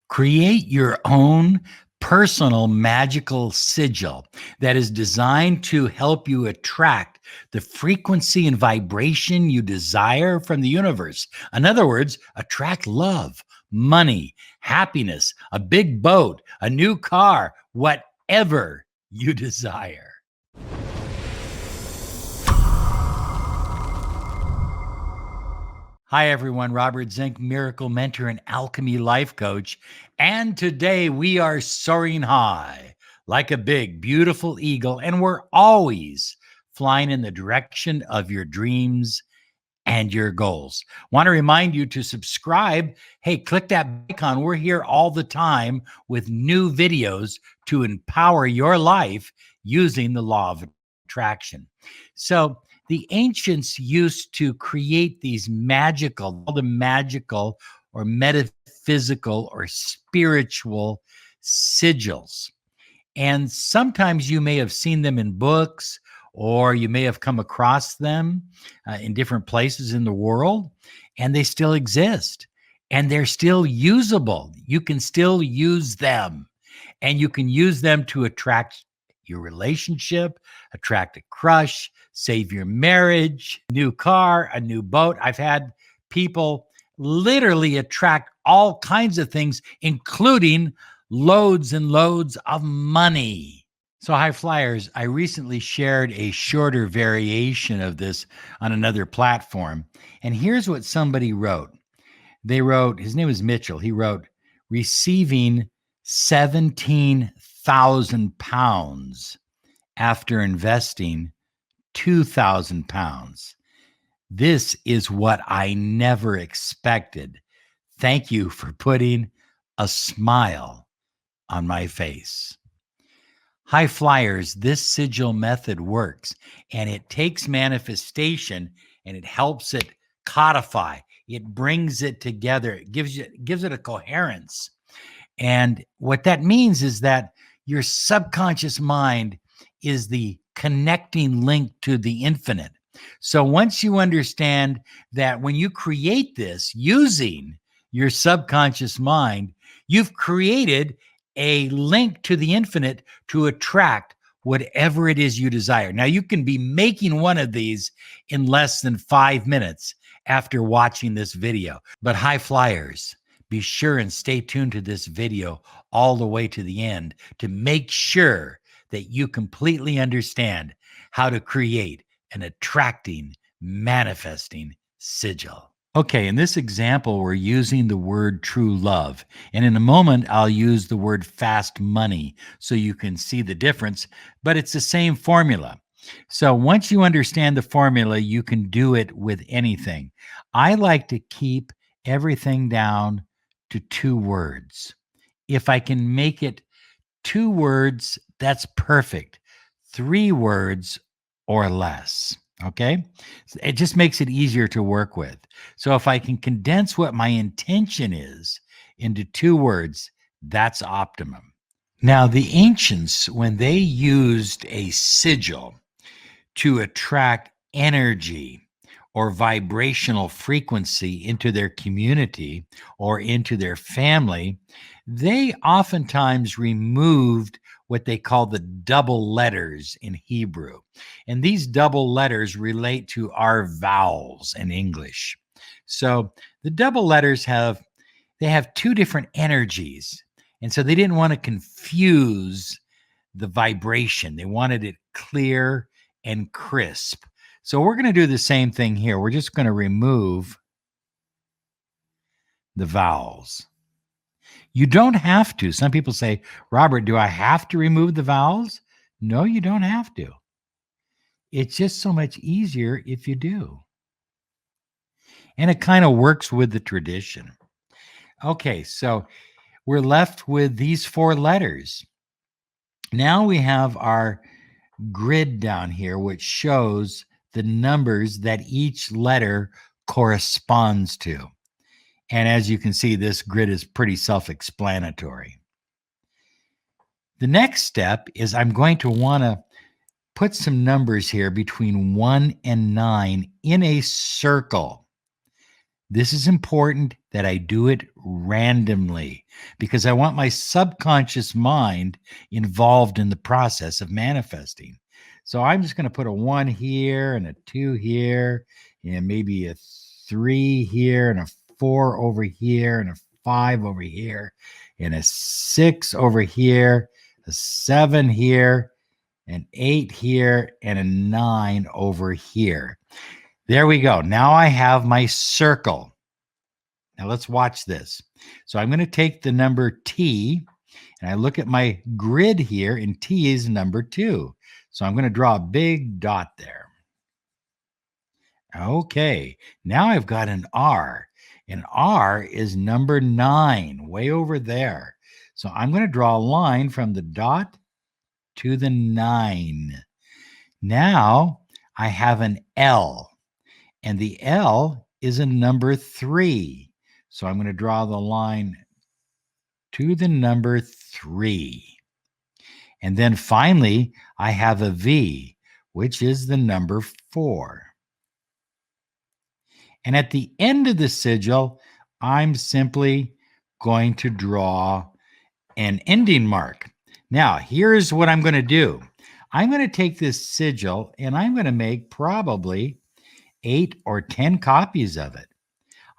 Create your own personal magical sigil that is designed to help you attract the frequency and vibration you desire from the universe. In other words, attract love, money, happiness, a big boat, a new car, whatever you desire. Hi, everyone. Robert Zink, miracle mentor and alchemy life coach. And today we are soaring high like a big, beautiful eagle. And we're always flying in the direction of your dreams and your goals. Want to remind you to subscribe. Hey, click that icon. We're here all the time with new videos to empower your life using the law of attraction. So, the ancients used to create these magical or metaphysical or spiritual sigils. And sometimes you may have seen them in books, or you may have come across them in different places in the world, and they still exist. And they're still usable. You can still use them, and you can use them to attract your relationship, attract a crush, save your marriage, new car, a new boat. I've had people literally attract all kinds of things, including loads and loads of money. So, high flyers, I recently shared a shorter variation of this on another platform. And here's what somebody wrote. They wrote, his name is Mitchell. He wrote, receiving 17,000 pounds after investing 2,000 pounds. This is what I never expected. Thank you for putting a smile on my face. High flyers, this sigil method works, and it takes manifestation and it helps it codify. It brings it together. It gives it a coherence. And what that means is that your subconscious mind is the connecting link to the infinite. So once you understand that when you create this using your subconscious mind, you've created a link to the infinite to attract whatever it is you desire. Now, you can be making one of these in less than 5 minutes after watching this video. But high flyers, be sure and stay tuned to this video all the way to the end to make sure that you completely understand how to create an attracting, manifesting sigil. Okay, in this example, we're using the word true love. And in a moment, I'll use the word fast money so you can see the difference, but it's the same formula. So once you understand the formula, you can do it with anything. I like to keep everything down to 2 words. If I can make it 2 words, that's perfect. 3 words or less. Okay. It just makes it easier to work with. So if I can condense what my intention is into 2 words, that's optimum. Now, the ancients, when they used a sigil to attract energy or vibrational frequency into their community or into their family, they oftentimes removed what they call the double letters in Hebrew. And these double letters relate to our vowels in English. So the double letters have 2 different energies. And so they didn't want to confuse the vibration. They wanted it clear and crisp. So we're going to do the same thing here. We're just going to remove the vowels. You don't have to. Some people say, Robert, do I have to remove the vowels? No, you don't have to. It's just so much easier if you do. And it kind of works with the tradition. Okay, so we're left with these 4 letters. Now we have our grid down here, which shows the numbers that each letter corresponds to. And as you can see, this grid is pretty self-explanatory. The next step is I'm going to want to put some numbers here between 1 and 9 in a circle. This is important that I do it randomly because I want my subconscious mind involved in the process of manifesting. So I'm just going to put a 1 here and a 2 here and maybe a 3 here and a 4 over here and a 5 over here and a 6 over here, a 7 here, an 8 here, and a 9 over here. There we go. Now I have my circle. Now let's watch this. So I'm going to take the number T and I look at my grid here, and T is number 2. So I'm going to draw a big dot there. Okay, now I've got an R, and R is number 9, way over there. So I'm going to draw a line from the dot to the 9. Now I have an L, and the L is a number 3. So I'm going to draw the line to the number 3. And then finally, I have a V, which is the number 4. And at the end of the sigil, I'm simply going to draw an ending mark. Now, here's what I'm going to do. I'm going to take this sigil and I'm going to make probably 8 or 10 copies of it.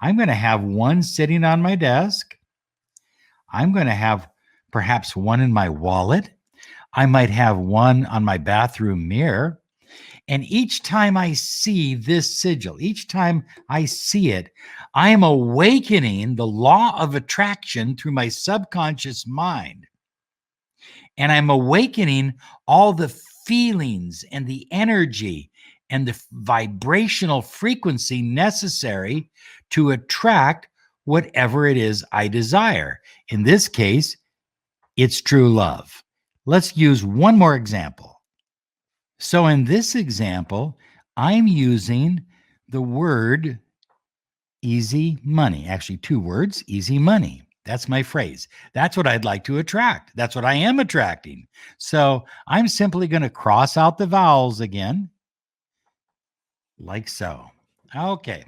I'm going to have one sitting on my desk. I'm going to have perhaps one in my wallet. I might have one on my bathroom mirror. And each time I see this sigil, each time I see it, I am awakening the law of attraction through my subconscious mind. And I'm awakening all the feelings and the energy and the vibrational frequency necessary to attract whatever it is I desire. In this case, it's true love. Let's use one more example. So in this example, I'm using the word easy money. Actually, 2 words, easy money. That's my phrase. That's what I'd like to attract. That's what I am attracting. So I'm simply going to cross out the vowels again, like so. Okay.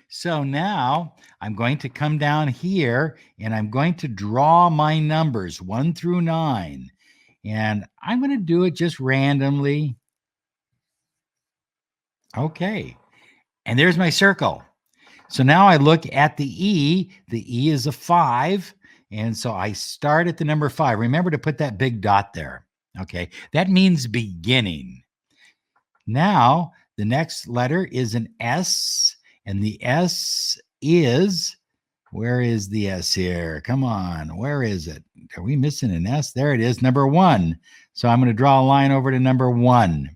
So now I'm going to come down here and I'm going to draw my numbers 1 through 9. And I'm going to do it just randomly. Okay. And there's my circle. So now I look at the E. The E is a 5. And so I start at the number 5. Remember to put that big dot there. Okay. That means beginning. Now the next letter is an S. And the S is, where is the S here? Come on. Where is it? Are we missing an S? There it is, number 1. So I'm going to draw a line over to number 1.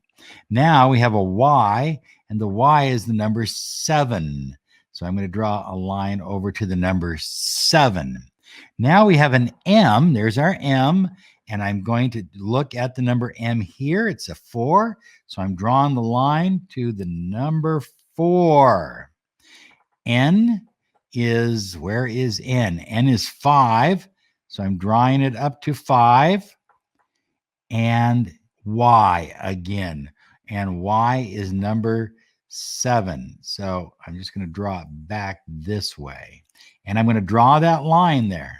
Now we have a Y, and the Y is the number 7. So I'm going to draw a line over to the number 7. Now we have an M. There's our M. And I'm going to look at the number M here. It's a 4. So I'm drawing the line to the number 4. N is, where is N? N is 5. So I'm drawing it up to 5. And Y again. And Y is number 7. So I'm just going to draw it back this way. And I'm going to draw that line there.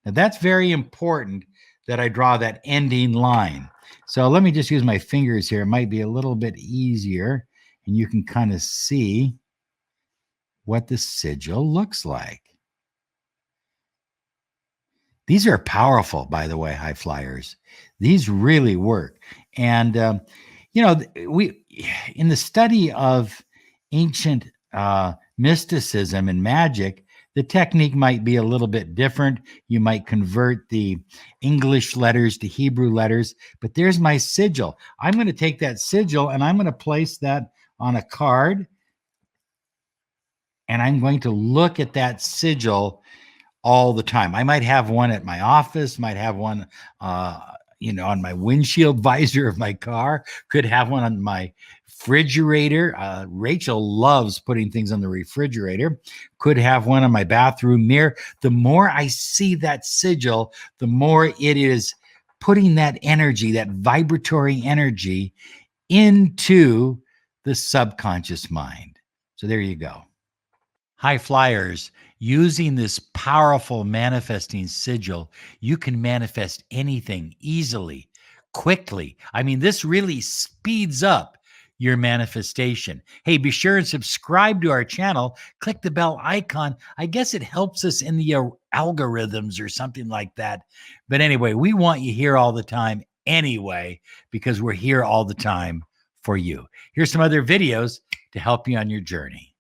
Now that's very important that I draw that ending line. So let me just use my fingers here. It might be a little bit easier. And you can kind of see what the sigil looks like. These are powerful, by the way, high flyers. These really work. And, we, in the study of ancient mysticism and magic, the technique might be a little bit different. You might convert the English letters to Hebrew letters, but there's my sigil. I'm going to take that sigil and I'm going to place that on a card. And I'm going to look at that sigil all the time. I might have one at my office, might have one, on my windshield visor of my car, could have one on my refrigerator. Rachel loves putting things on the refrigerator. Could have one on my bathroom mirror. The more I see that sigil, the more it is putting that energy, that vibratory energy into the subconscious mind. So there you go. High flyers, using this powerful manifesting sigil, you can manifest anything easily, quickly. I mean, this really speeds up your manifestation. Hey, be sure and subscribe to our channel. Click the bell icon. I guess it helps us in the algorithms or something like that. But anyway, we want you here all the time anyway, because we're here all the time for you. Here's some other videos to help you on your journey.